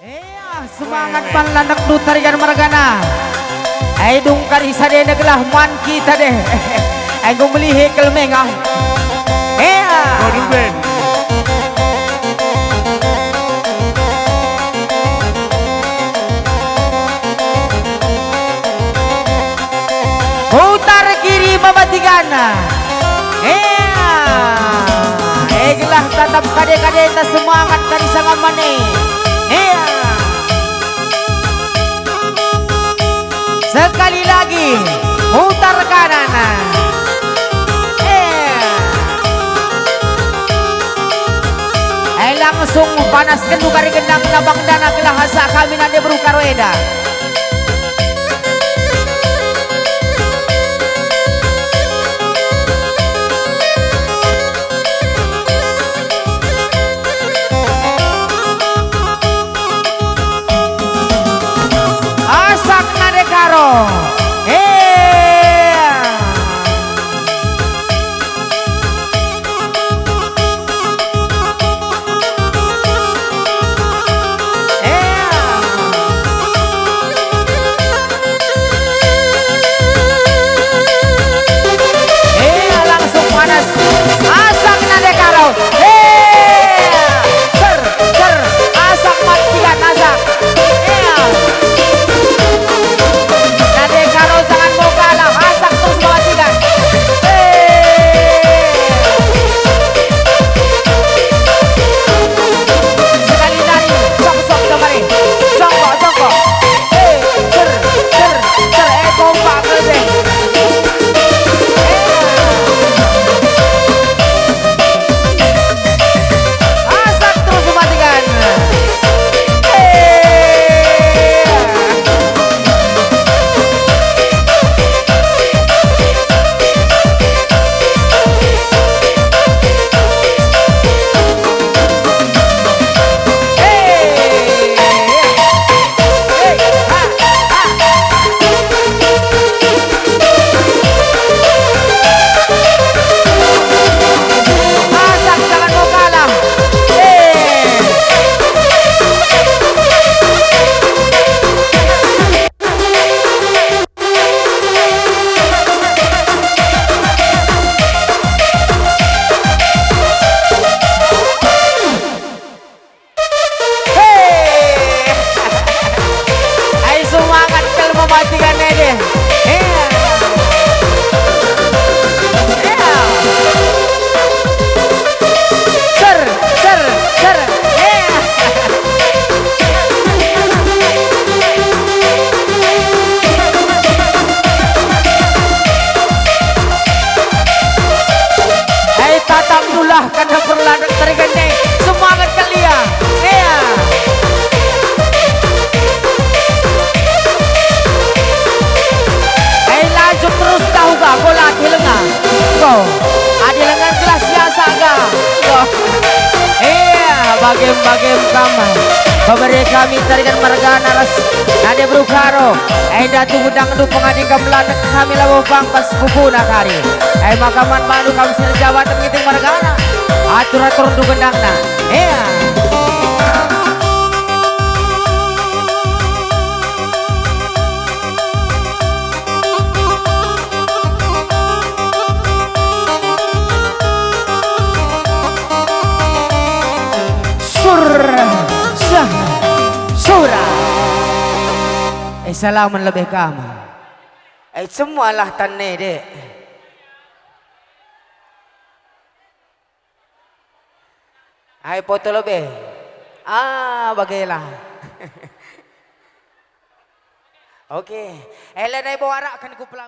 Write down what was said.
Iya, semangat panlanak du tarikan margana. Ay dungkar isa de naglah man kita deh. Ay gumuli hekel mengah. Iya. Ruben. Putar kiri babatigana. Iya. Eglah tatap kade-kade ta semangat kari sangamane. Iya. Sekali lagi putar kanan. Langsung panaskan dukari gendang nabang dana kelahasa kami nade berukarweda. Asak nade karo. Karena perlahan tergende semangat kalian. Iya. Lanjut terus tahu gak bola di lengah. Go. Adi lengan kelas biasa gak. Go. Iya, bagem-bagem kamar. Babare kami tarikan margana ras nade berukaro. Datu gudang du pengading gamelan kami lawo pangpas kupuna kari. Makaman bandu kami sini Jawa ngiting margana. Atur-atur du gendangna. Iya. Surah. Salaman lebih kama. Semualah tanne dek. Foto lebih. Bagailah. Oke. Elah bawa arak kan ku pelam.